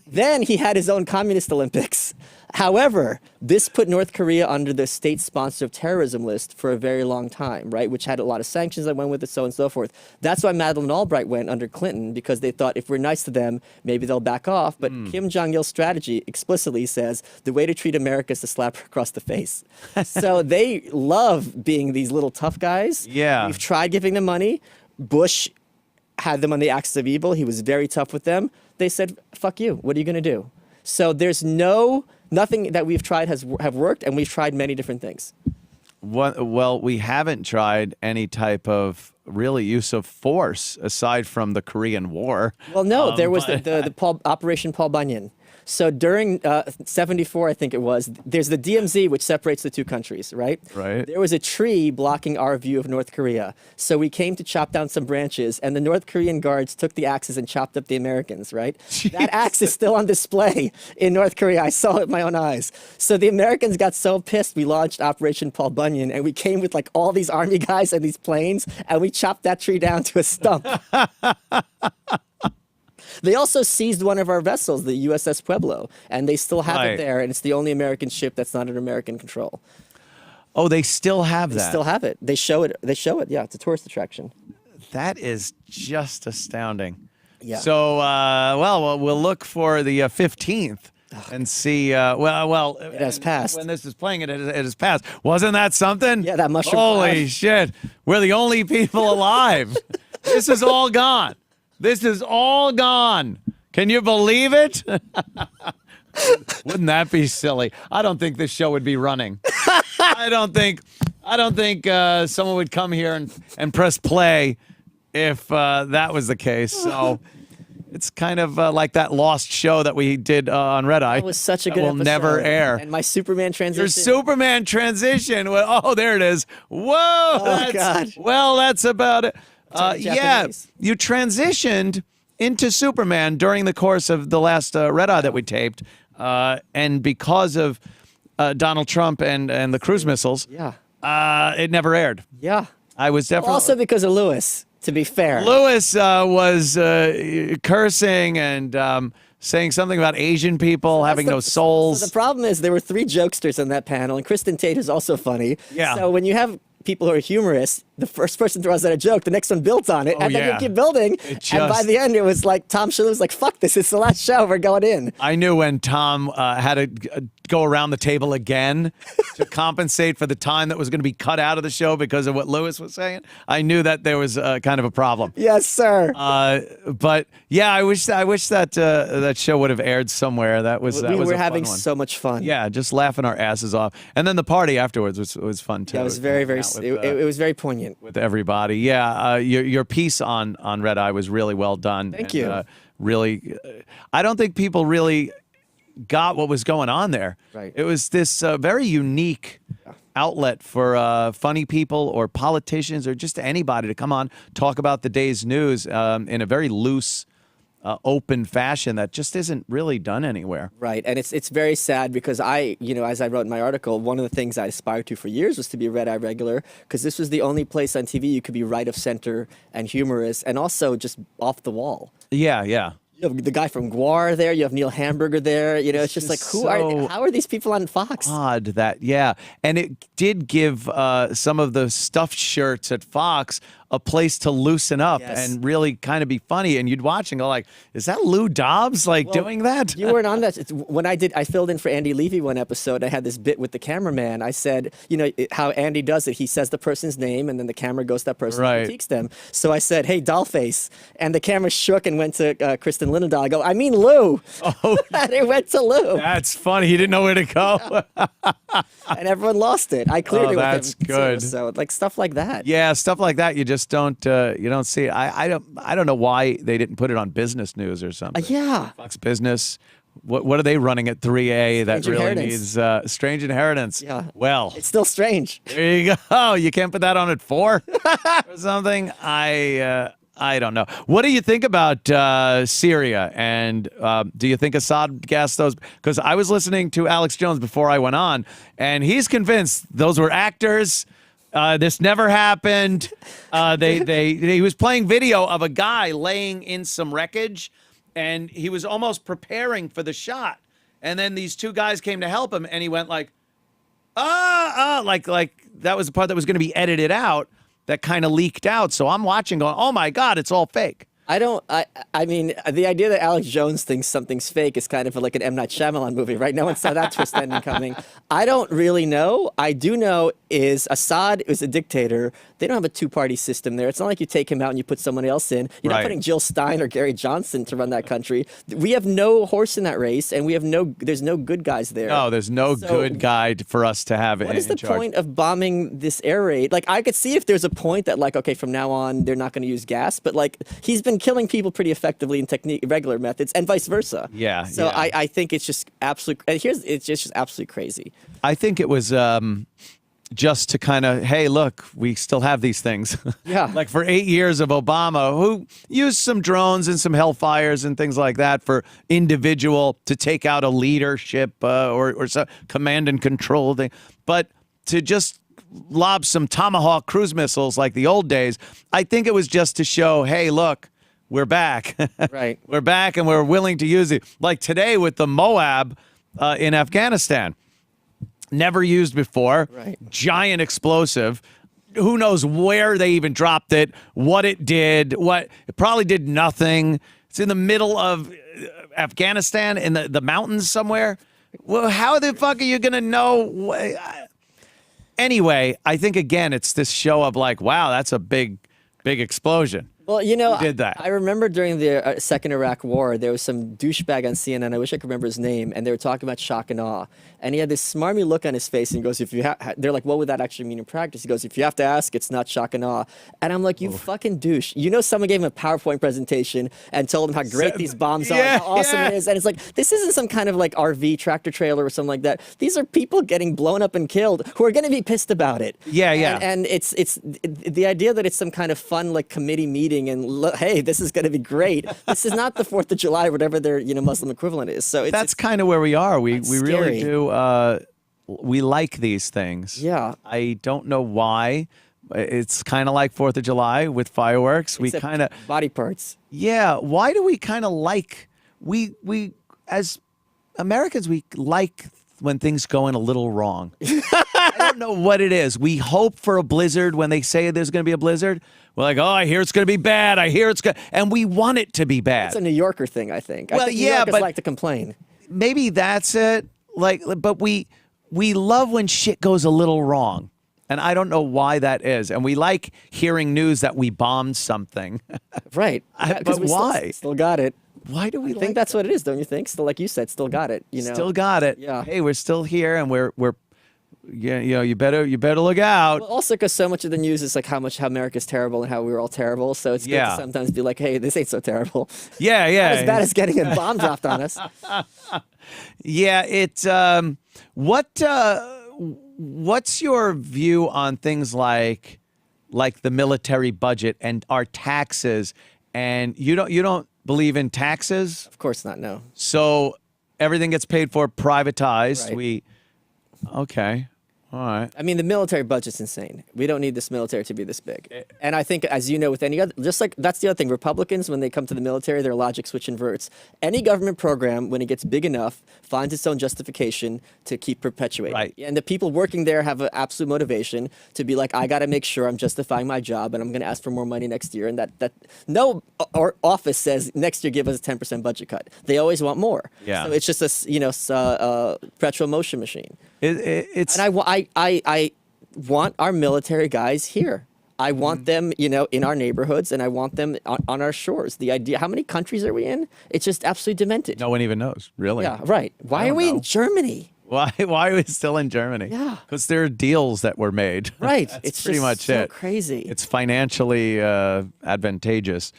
Then he had his own communist Olympics. However, this put North Korea under the state sponsor of terrorism list for a very long time, right? Which had a lot of sanctions that went with it, so on and so forth. That's why Madeleine Albright went under Clinton, because they thought if we're nice to them, maybe they'll back off. But Kim Jong-il's strategy explicitly says the way to treat America is to slap her across the face. So they love being these little tough guys. Yeah. We've tried giving them money. Bush had them on the axis of evil. He was very tough with them. They said, fuck you. What are you going to do? So there's nothing that we've tried have worked, and we've tried many different things. Well, we haven't tried any type of really use of force aside from the Korean War. Well, no, there was the Operation Paul Bunyan. So during 74, I think it was, there's the DMZ, which separates the 2 countries, right? Right. There was a tree blocking our view of North Korea. So we came to chop down some branches, and the North Korean guards took the axes and chopped up the Americans, right? Jeez. That axe is still on display in North Korea. I saw it with my own eyes. So the Americans got so pissed, we launched Operation Paul Bunyan, and we came with like all these army guys and these planes, and we chopped that tree down to a stump. They also seized one of our vessels, the USS Pueblo, and they still have it there, and it's the only American ship that's not under American control. Oh, they still have that? They still have it. They show it, yeah. It's a tourist attraction. That is just astounding. Yeah. So, we'll look for the 15th and see, it has passed. When this is playing, it has passed. Wasn't that something? Yeah, that mushroom Holy cloud. Shit. We're the only people alive. This is all gone. This is all gone. Can you believe it? Wouldn't that be silly? I don't think this show would be running. I don't think someone would come here and press play if that was the case. So it's kind of like that lost show that we did on Red Eye. It was such a good will episode. Never air. And my Superman transition. Your Superman transition. Oh, there it is. Whoa. Oh, God. Well, that's about it. Yeah, you transitioned into Superman during the course of the last Red Eye that we taped, and because of Donald Trump and the cruise missiles, it never aired. Yeah, I was definitely also because of Lewis. To be fair, Lewis was cursing and saying something about Asian people having no souls. So the problem is there were 3 jokesters on that panel, and Kristen Tate is also funny. Yeah. So when you have people who are humorous, the first person throws out a joke, the next one builds on it, and then you keep building. And by the end, it was like Tom Shalhoub was like, "Fuck this! It's the last show. We're going in." I knew when Tom had to go around the table again to compensate for the time that was going to be cut out of the show because of what Lewis was saying. I knew that there was kind of a problem. Yes, sir. But yeah, I wish that that show would have aired somewhere. We were having so much fun. Yeah, just laughing our asses off, and then the party afterwards was fun too. Yeah, it was very it was very poignant with everybody. Yeah, your piece on Red Eye was really well done. Thank you. Really, I don't think people really got what was going on there. Right. It was this very unique outlet for funny people or politicians or just anybody to come on, talk about the day's news in a very loose open fashion that just isn't really done anywhere. Right, and it's very sad because as I wrote in my article, one of the things I aspired to for years was to be a red eye regular, because this was the only place on TV you could be right of center and humorous and also just off the wall. Yeah, yeah. You have the guy from Guar there. You have Neil Hamburger there. It's just like, how are these people on Fox? Odd that, yeah. And it did give some of the stuffed shirts at Fox a place to loosen up and really kind of be funny. And you'd watch and go like, is that Lou Dobbs doing that? You weren't on that. When I filled in for Andy Levy one episode. I had this bit with the cameraman. I said, how Andy does it. He says the person's name and then the camera goes to that person and critiques them. So I said, hey, Dollface. And the camera shook and went to Kristen Lindendahl. I go, I mean Lou. Oh, and it went to Lou. That's funny. He didn't know where to go. And everyone lost it. I cleared it with him. That's good. So like stuff like that. Yeah, stuff like that. You just don't see it. I don't know why they didn't put it on business news or something. Yeah. Fox Business. What are they running at 3A that Strange really Inheritance. needs Strange Inheritance? Yeah. Well, It's still strange. there you go. You can't put that on at 4 or something. I don't know. What do you think about Syria? And do you think Assad gassed those? Because I was listening to Alex Jones before I went on, and he's convinced those were actors. This never happened. He was playing video of a guy laying in some wreckage, and he was almost preparing for the shot. And then these two guys came to help him, and he went like that was the part that was going to be edited out that kind of leaked out. So I'm watching going, oh my God, it's all fake. I mean, the idea that Alex Jones thinks something's fake is kind of like an M. Night Shyamalan movie, right? No one saw that twist ending coming. I don't really know. I do know is Assad is a dictator. They don't have a two-party system there. It's not like you take him out and you put someone else in. You're not putting Jill Stein or Gary Johnson to run that country. We have no horse in that race, and there's no good guys there. No, there's no good guy for us to have What is the charge. point of bombing this air raid? Like, I could see if there's a point that, like, okay, from now on, they're not going to use gas, but, like, he's been killing people pretty effectively in regular methods, and vice versa. Yeah. So yeah. I think it's just absolutely, it's just absolutely crazy. I think it was just to kind of, hey, look, we still have these things. Yeah. Like for 8 years of Obama, who used some drones and some Hellfires and things like that for individual to take out a leadership or some command and control thing. But to just lob some Tomahawk cruise missiles like the old days, I think it was just to show, hey, look, we're back. Right. We're back and we're willing to use it. Like today with the Moab in Afghanistan. Never used before. Right. Giant explosive. Who knows where they even dropped it, what it did, it probably did nothing. It's in the middle of Afghanistan in the mountains somewhere. Well, how the fuck are you going to know? Anyway, I think, again, it's this show of like, wow, that's a big explosion. Well, Who did that? I remember during the second Iraq War, there was some douchebag on CNN. I wish I could remember his name, and they were talking about shock and awe. And he had this smarmy look on his face, and he goes, they're like, what would that actually mean in practice? He goes, if you have to ask, it's not shock and awe. And I'm like, you fucking douche. Someone gave him a PowerPoint presentation and told him how great these bombs are, how awesome it is. And it's like, this isn't some kind of like RV tractor trailer or something like that. These are people getting blown up and killed who are going to be pissed about it. Yeah, yeah. And it's the idea that it's some kind of fun like committee meeting and hey, this is going to be great. This is not the 4th of July, whatever their Muslim equivalent is. So that's kind of where we are. We really scary. do. We like these things. Yeah. I don't know why. It's kind of like 4th of July with fireworks. Except we kind of body parts. Yeah. Why do we kind of like we as Americans we like when things go in a little wrong. I don't know what it is. We hope for a blizzard when they say there's going to be a blizzard. We're like, oh, I hear it's going to be bad. I hear it's going, and we want it to be bad. It's a New Yorker thing, I think. Well, I think New yeah, Yorkers but like to complain. Maybe that's it. Like, but we love when shit goes a little wrong. And I don't know why that is. And we like hearing news that we bombed something. Right. But why? Still got it. Why do we I think that's what it is, don't you think? Still, like you said, still got it. Still got it. Yeah. Hey, we're still here, and we're you better look out. Well, also because so much of the news is like how America's terrible and how we were all terrible. So it's good to sometimes be like, hey, this ain't so terrible. Yeah. Not as bad as getting a bomb dropped on us. Yeah. It's what's your view on things like the military budget and our taxes? And you don't believe in taxes. Of course not. No. So everything gets paid for, privatized. Right. Okay. All right. I mean, the military budget's insane. We don't need this military to be this big. And I think, as you know, with any other, just like that's the other thing. Republicans, when they come to the military, their logic switch inverts. Any government program, when it gets big enough, finds its own justification to keep perpetuating. Right. And the people working there have an absolute motivation to be like, I got to make sure I'm justifying my job, and I'm going to ask for more money next year. And that no office says next year give us a 10% budget cut. They always want more. Yeah. So it's just a perpetual motion machine. It's And I want our military guys here. I want them, in our neighborhoods, and I want them on our shores. The idea, how many countries are we in? It's just absolutely demented. no one even knows, really. Yeah, right. Why don't are we know. in Germany? Why are we still in Germany? Yeah. Because there are deals that were made. Right. That's It's pretty just much so it. crazy. It's financially advantageous.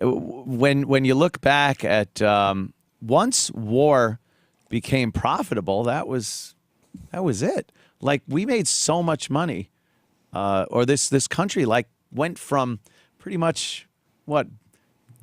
When you look back at once war became profitable, that was it. Like, we made so much money, or this country went from pretty much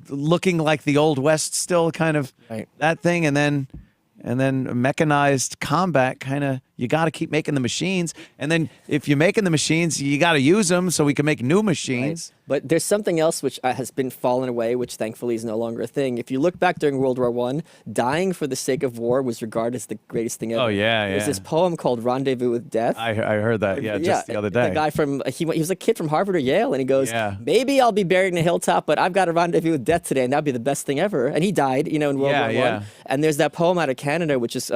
looking like the Old West, still kind of Right. that thing, and then mechanized combat, kind of, you got to keep making the machines, and then if you're making the machines, you got to use them so we can make new machines. But there's something else which has been fallen away, which thankfully is no longer a thing. If you look back during World War I, dying for the sake of war was regarded as the greatest thing ever. Oh, yeah, There's yeah. this poem called Rendezvous with Death. I heard that, just the other day. The guy from, he was a kid from Harvard or Yale, and he goes, Yeah. maybe I'll be buried in a hilltop, but I've got a rendezvous with death today, and that'd be the best thing ever. And he died, in World War I. Yeah. And there's that poem out of Canada, which is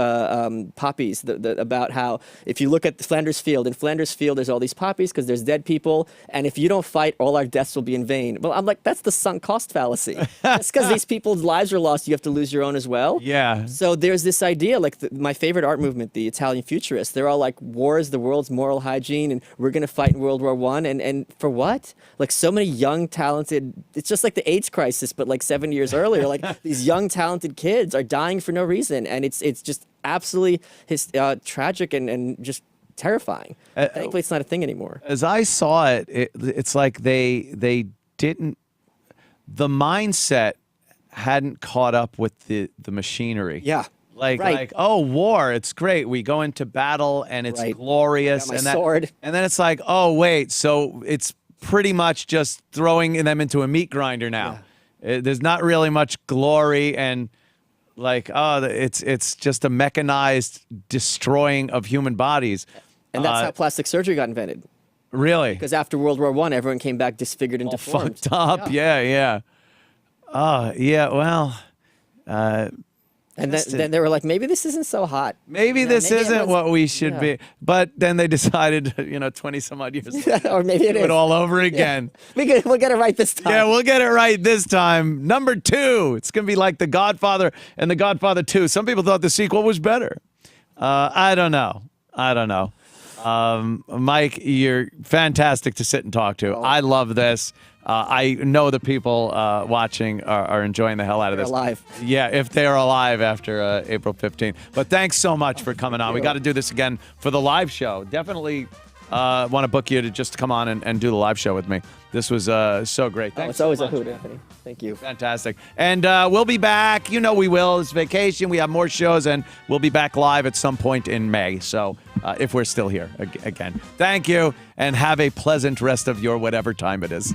poppies, about how if you look at Flanders Field, in Flanders Field, there's all these poppies because there's dead people, and if you don't fight, all our deaths will be in vain. Well, I'm like, that's the sunk cost fallacy. Just because these people's lives are lost, you have to lose your own as well. Yeah. So there's this idea, like my favorite art movement, the Italian Futurists, they're all like, war is the world's moral hygiene, and we're going to fight in World War I. And for what? Like, so many young, talented, it's just like the AIDS crisis, but like 7 years earlier, like these young, talented kids are dying for no reason. And it's just absolutely tragic and just terrifying. Thankfully, it's not a thing anymore. As I saw it, it's like they didn't, the mindset hadn't caught up with the machinery. Yeah. Like, oh, war, it's great. We go into battle and it's Right. glorious. Got my sword. And then it's like, oh, wait, so it's pretty much just throwing them into a meat grinder now. There's not really much glory, and like, oh, it's just a mechanized destroying of human bodies. And that's how plastic surgery got invented. Really? Because after World War I, everyone came back disfigured and deformed. Fucked up. Yeah. Well, And then they were like, maybe this isn't so hot. maybe this maybe isn't everyone's- what we should yeah. be. But then they decided, 20 some odd years later, Or maybe it do is. it all over again. We'll get it right this time. Yeah, we'll get it right this time. Number 2. It's going to be like The Godfather and The Godfather 2. Some people thought the sequel was better. I don't know. Mike, you're fantastic to sit and talk to. I love this. I know the people watching are enjoying the hell out of They're this. alive. Yeah, if they are alive after April 15th. But thanks so much for coming on. We got to do this again for the live show. Definitely want to book you to just come on and do the live show with me. This was so great. Thanks It's always so a much, hoot, man. Anthony. Thank you. Fantastic. And we'll be back. You know we will. It's vacation. We have more shows, and we'll be back live at some point in May. So if we're still here again. Thank you, and have a pleasant rest of your whatever time it is.